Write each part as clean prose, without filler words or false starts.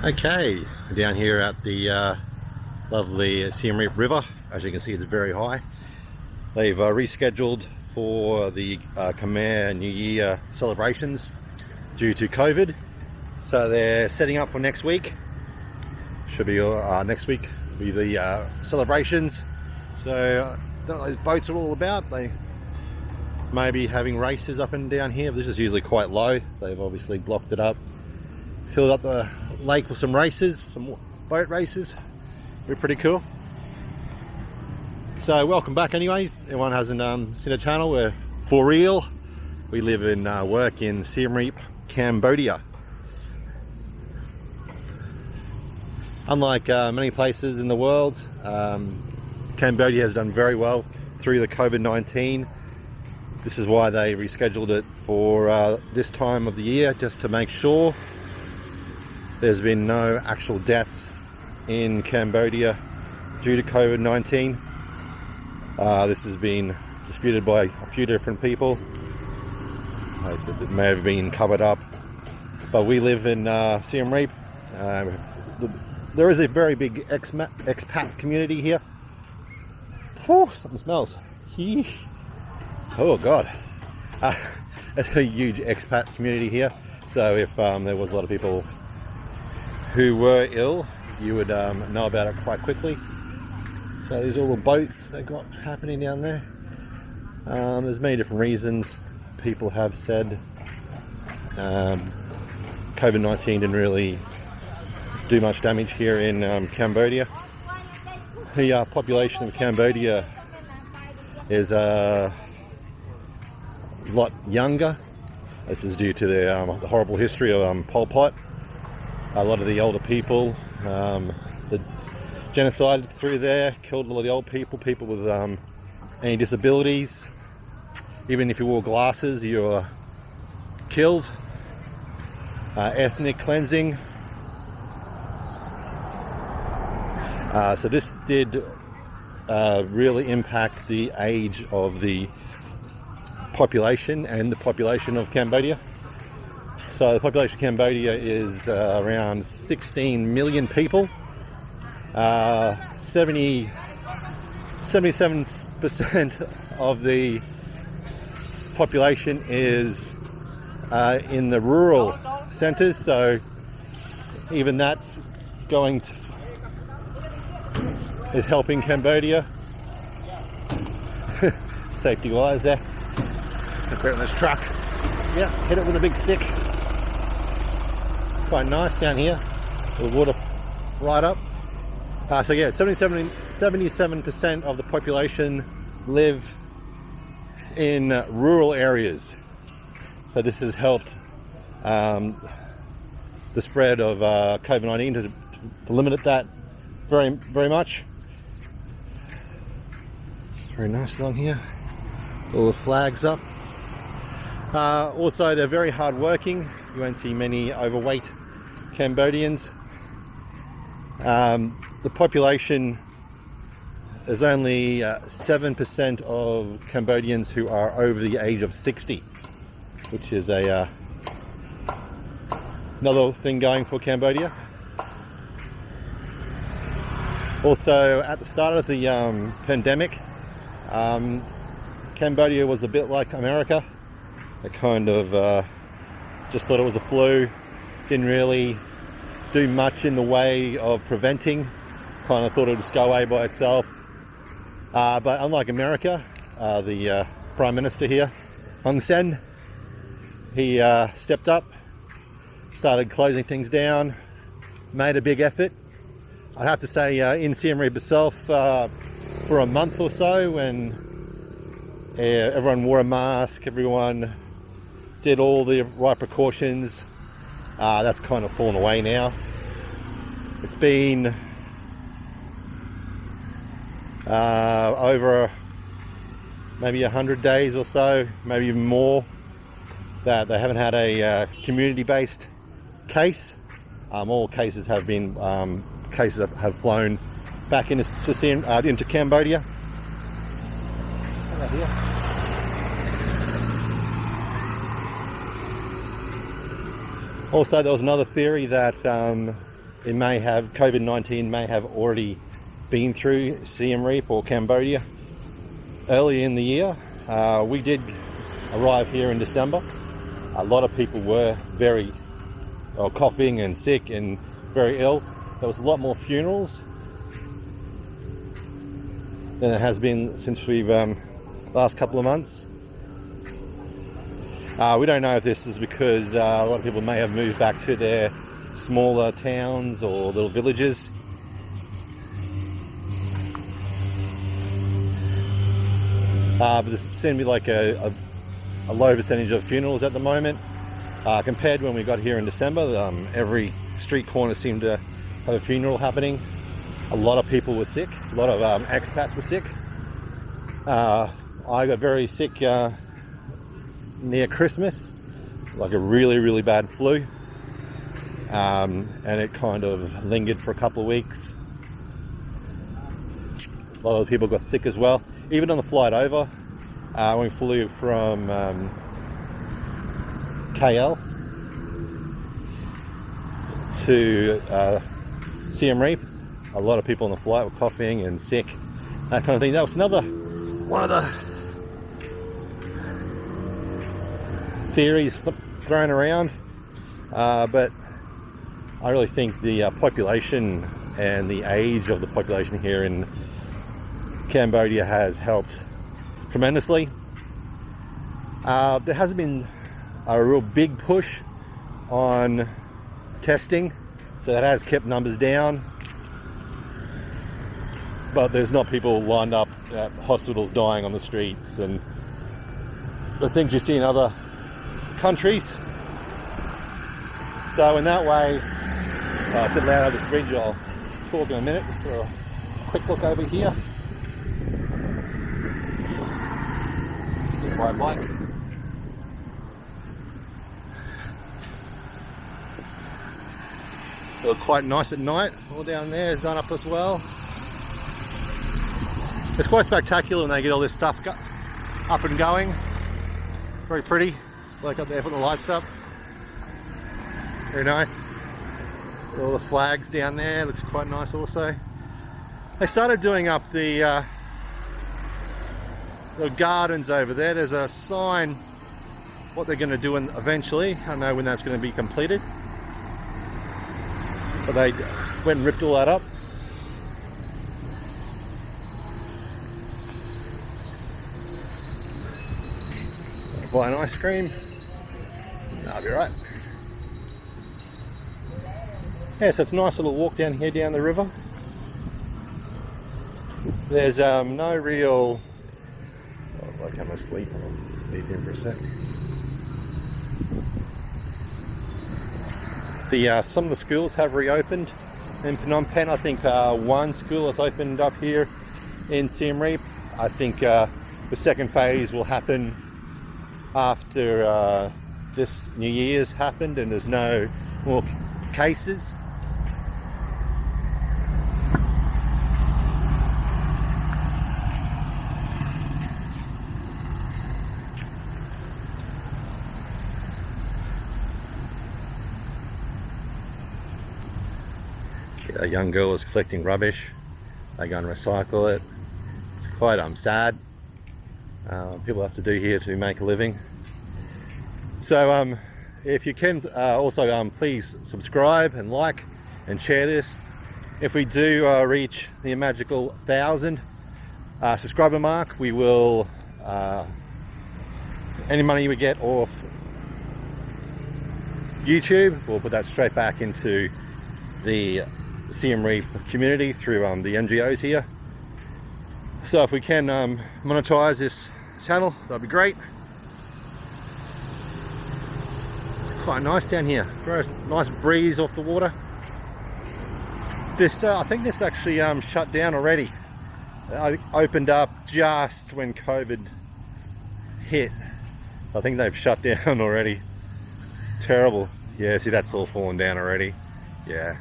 Okay, down here at the lovely Siem Reap River. As you can see, it's very high. They've rescheduled for the Khmer New Year celebrations due to COVID. So they're setting up for next week. Should be next week will be the celebrations. So I don't know what those boats are all about. They may be having races up and down here, but this is usually quite low. They've obviously blocked it up, filled up the lake for some races, some boat races. Be pretty cool. So welcome back anyways. Everyone hasn't seen the channel. We're for real. We live and work in Siem Reap, Cambodia. Unlike many places in the world, Cambodia has done very well through the COVID-19. This is why they rescheduled it for this time of the year, just to make sure there's been no actual deaths in Cambodia due to COVID-19. This has been disputed by a few different people. They said it may have been covered up, but we live in Siem Reap. There is a very big expat community here. Whew, something smells. Oh God. It's a huge expat community here. So if there was a lot of people who were ill, you would know about it quite quickly. So there's all the boats they've got happening down there. There's many different reasons. People have said COVID-19 didn't really do much damage here in Cambodia. The population of Cambodia is a lot younger. This is due to the horrible history of Pol Pot. A lot of the older people, the genocide through there killed a lot of the old people, people with any disabilities. Even if you wore glasses, you were killed. Ethnic cleansing. So this did really impact the age of the population and the population of Cambodia. So the population of Cambodia is around 16 million people. 77% of the population is in the rural centres, so even that's is helping Cambodia. Safety wise there. Put it on this truck. Yeah, hit it with a big stick. Quite nice down here. The water right up. So yeah, 77% of the population live in rural areas. So this has helped the spread of COVID-19 to limit that very, very much. It's very nice along here. All the flags up. Also, they're very hard working. You won't see many overweight Cambodians. The population is only 7% of Cambodians who are over the age of 60, which is another thing going for Cambodia. Also, at the start of the pandemic, Cambodia was a bit like America. They kind of just thought it was a flu, didn't really do much in the way of preventing, kind of thought it would just go away by itself. But unlike America, the Prime Minister here, Hun Sen, he stepped up, started closing things down, made a big effort. I'd have to say in Siem Reap itself, for a month or so, when everyone wore a mask, everyone did all the right precautions, that's kind of fallen away now. It's been over maybe 100 days or so, maybe even more, that they haven't had a community-based case. All cases have been cases that have flown back into Cambodia. Right here. Also, there was another theory that it may have, COVID-19 may have already been through Siem Reap or Cambodia early in the year. We did arrive here in December. A lot of people were very coughing and sick and very ill. There was a lot more funerals than it has been since we've last couple of months. We don't know if this is because a lot of people may have moved back to their smaller towns or little villages. But there seems to be like a low percentage of funerals at the moment. Compared to when we got here in December, every street corner seemed to have a funeral happening. A lot of people were sick. A lot of expats were sick. I got very sick near Christmas, like a really bad flu, and it kind of lingered for a couple of weeks. A lot of people got sick as well. Even on the flight over, when we flew from KL to Siem Reap, a lot of people on the flight were coughing and sick, that kind of thing. That was another one of the theories thrown around, but I really think the population and the age of the population here in Cambodia has helped tremendously. There hasn't been a real big push on testing, so that has kept numbers down, but there's not people lined up at hospitals dying on the streets and the things you see in other countries. So in that way, a bit loud over this bridge, I'll talk in a minute. Just for a quick look over here. My bike. They look quite nice at night. All down there is done up as well. It's quite spectacular when they get all this stuff up and going. Very pretty. Like up there putting the lights up. Very nice. All the flags down there. Looks quite nice also. They started doing up the gardens over there. There's a sign what they're going to do eventually. I don't know when that's going to be completed. But they went and ripped all that up. Buy an ice cream. That'll be right. Yeah, so it's a nice little walk down here down the river. There's no real... Oh, like I'm asleep. I'll leave here for a sec. Some of the schools have reopened in Phnom Penh. I think one school has opened up here in Siem Reap. I think the second phase will happen after this New Year's happened and there's no more cases. A young girl is collecting rubbish. They go and recycle it. It's quite sad. People have to do here to make a living. So if you can also please subscribe and like and share this. If we do reach the magical 1,000 subscriber mark, we will any money we get off YouTube, we'll put that straight back into the Siem Reap community through the NGOs here. So if we can monetize this channel, that'd be great. It's quite nice down here. Very nice breeze off the water. This I think this actually shut down already. I opened up just when COVID hit. I think they've shut down already. Terrible. Yeah, see that's all fallen down already. Yeah.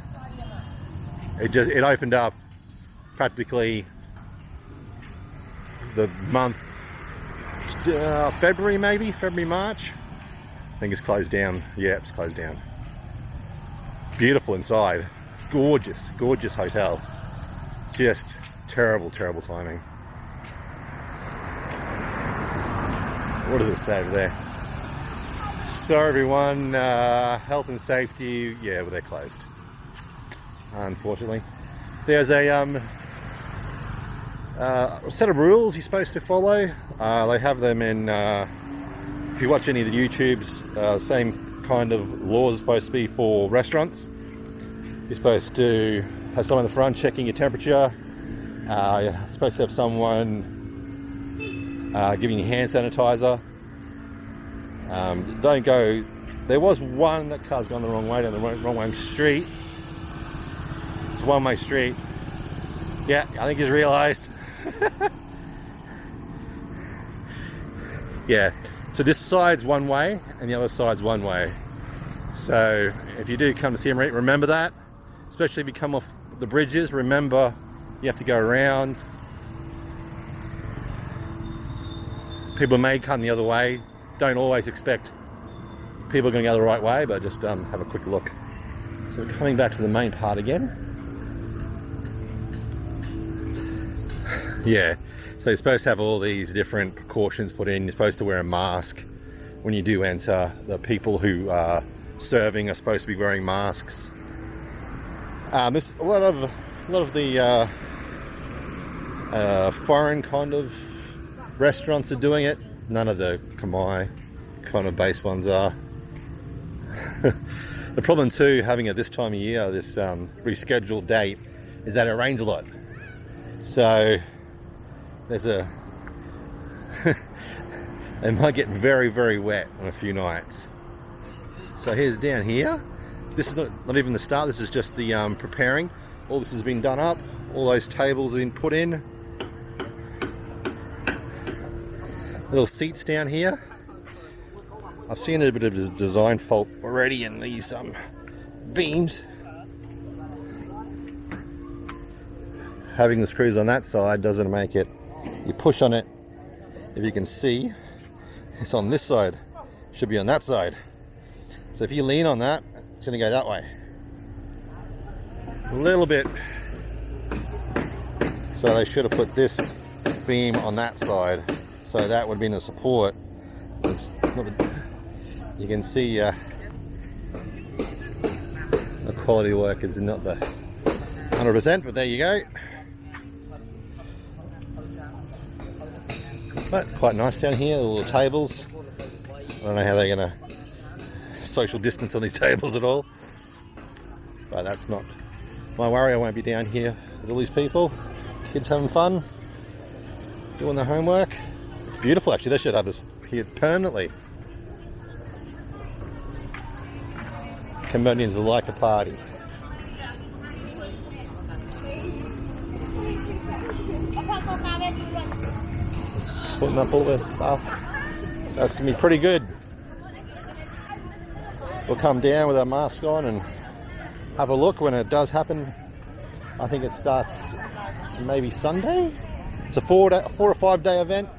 It opened up practically the month February, March. I think it's closed down. Yeah, it's closed down. Beautiful inside. Gorgeous, gorgeous hotel. Just terrible, terrible timing. What does it say over there? Sorry everyone, health and safety, yeah, well, they're closed, unfortunately. There's a set of rules you're supposed to follow. They have them in, if you watch any of the YouTubes, same kind of laws are supposed to be for restaurants. You're supposed to have someone in the front checking your temperature. You're supposed to have someone giving you hand sanitizer. Don't go. There was one that car's gone the wrong way down the wrong way street. It's a one-way street. Yeah, I think he's realised. Yeah, so this side's one way and the other side's one way. So if you do come to Siem Reap, remember that. Especially if you come off the bridges, remember you have to go around. People may come the other way. Don't always expect people going the right way, but just have a quick look. So we're coming back to the main part again. Yeah, so you're supposed to have all these different precautions put in. You're supposed to wear a mask when you do enter. The people who are serving are supposed to be wearing masks. There's a lot of the foreign kind of restaurants are doing it. None of the Khmer kind of base ones are. The problem too, having it this time of year, this rescheduled date, is that it rains a lot. So there's a it might get very, very wet on a few nights. So here's down here. This is not even the start. This is just the preparing. All this has been done up. All those tables have been put in. Little seats down here. I've seen a bit of a design fault already in these beams. Having the screws on that side doesn't make it. You push on it. If you can see, it's on this side. Should be on that side. So if you lean on that, it's going to go that way. A little bit. So they should have put this beam on that side. So that would have been a support. You can see the quality work is not the 100%, but there you go. But it's quite nice down here, the little tables. I don't know how they're going to social distance on these tables at all. But that's not my worry. I won't be down here with all these people. Kids having fun, doing their homework. It's beautiful actually. They should have this here permanently. Cambodians like a party. Putting up all this stuff. So it's going to be pretty good. We'll come down with our mask on and have a look when it does happen. I think it starts maybe Sunday. It's a 4 or 5 day event.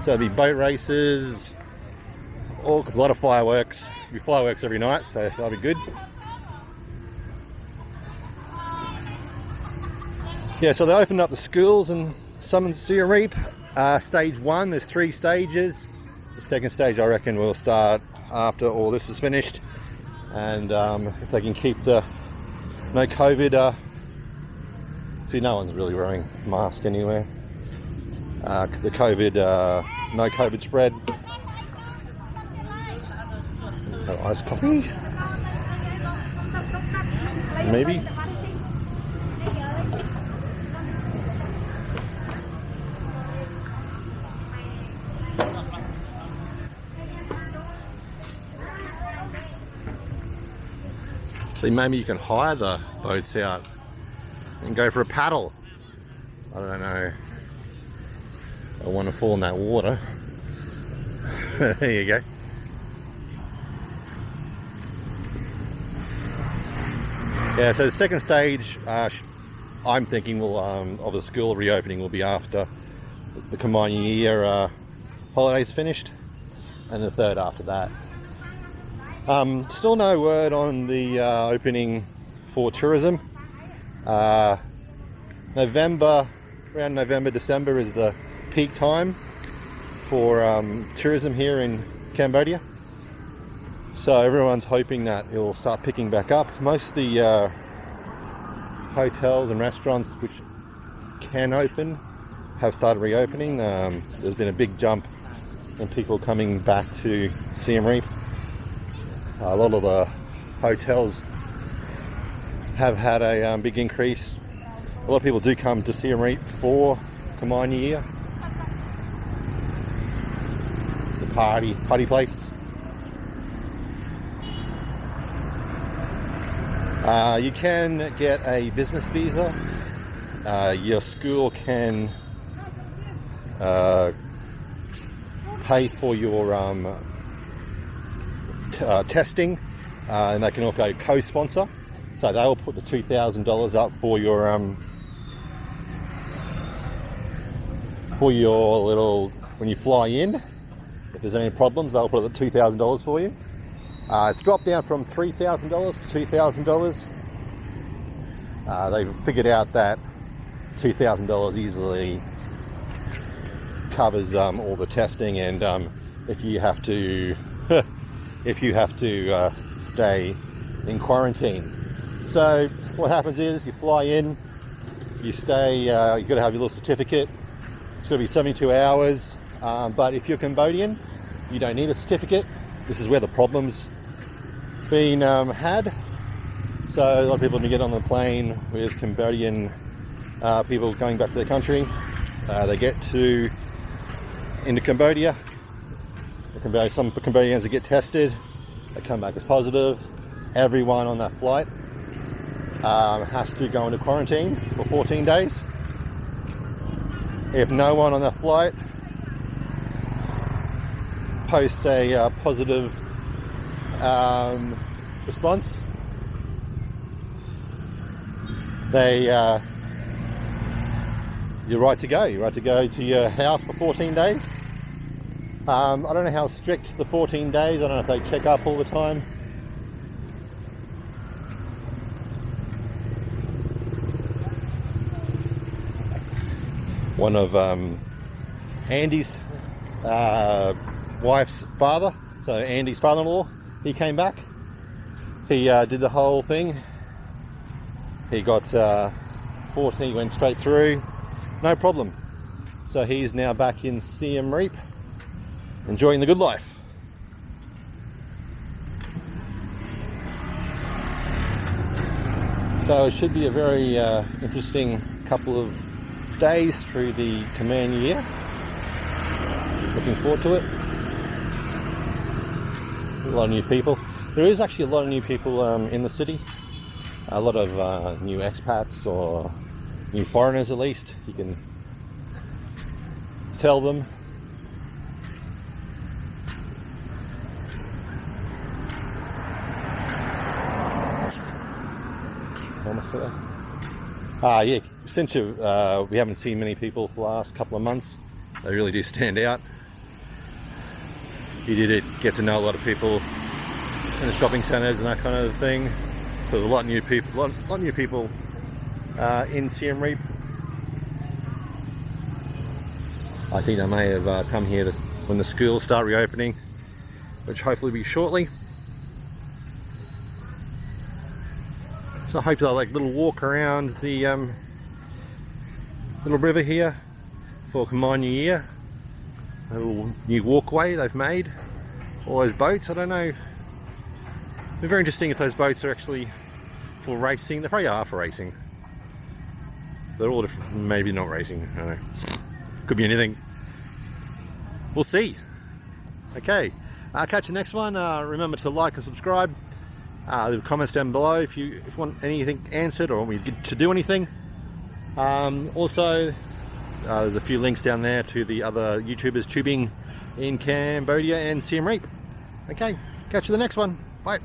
So it'll be boat races, a lot of fireworks. There'll be fireworks every night, so that'll be good. Yeah, so they opened up the schools and some in Siem Reap. Stage 1, there's 3 stages. The second stage I reckon will start after all this is finished. And if they can keep the no COVID, see, no one's really wearing a mask anywhere. The COVID, no COVID spread. Iced coffee? Maybe? See, maybe you can hire the boats out and go for a paddle. I don't know. I want to fall in that water. There you go. Yeah, so the second stage, I'm thinking will of the school reopening will be after the Khmer New Year holidays finished, and the third after that. Still no word on the opening for tourism. November, around November, December is the peak time for tourism here in Cambodia. So everyone's hoping that it will start picking back up. Most of the hotels and restaurants which can open have started reopening. There's been a big jump in people coming back to Siem Reap. A lot of the hotels have had a big increase. A lot of people do come to Siem Reap for Khmer New Year. It's a party place. You can get a business visa. Your school can pay for your testing, and they can also co-sponsor. So they will put the $2,000 up for your little, when you fly in. If there's any problems, they'll put it at $2,000 for you. It's dropped down from $3,000 to $2,000. They've figured out that $2,000 easily covers all the testing, and if you have to stay in quarantine. So what happens is you fly in, you stay, you've got to have your little certificate. It's got to be 72 hours, but if you're Cambodian, you don't need a certificate. This is where the problem's been had. So a lot of people, when you get on the plane with Cambodian people going back to their country, they get into Cambodia. Some Cambodians that get tested, they come back as positive. Everyone on that flight has to go into quarantine for 14 days. If no one on that flight posts a positive response, you're right to go. You're right to go to your house for 14 days. I don't know how strict the 14 days. I don't know if they check up all the time. One of Andy's wife's father, so Andy's father-in-law, he came back. He did the whole thing. He got 14, he went straight through, no problem. So he's now back in Siem Reap, enjoying the good life. So it should be a very interesting couple of days through the Khmer New Year. Looking forward to it. A lot of new people. There is actually a lot of new people in the city. A lot of new expats, or new foreigners at least. You can tell them. Almost there. Yeah, since we haven't seen many people for the last couple of months, they really do stand out. You did get to know a lot of people in the shopping centres and that kind of thing. So there's a lot of new people, lot of new people in Siem Reap. I think they may have come here when the schools start reopening, which hopefully will be shortly. So I hope they'll like little walk around the little river here for Khmer New Year. A little new walkway they've made. All those boats, I don't know. It'd be very interesting if those boats are actually for racing. They probably are for racing. They're all different, maybe not racing, I don't know. Could be anything. We'll see. Okay, I'll catch you next one. Remember to like and subscribe. Leave comments down below if you want anything answered or want me to do anything. Also, there's a few links down there to the other YouTubers tubing in Cambodia and Siem Reap. Okay, catch you the next one. Bye.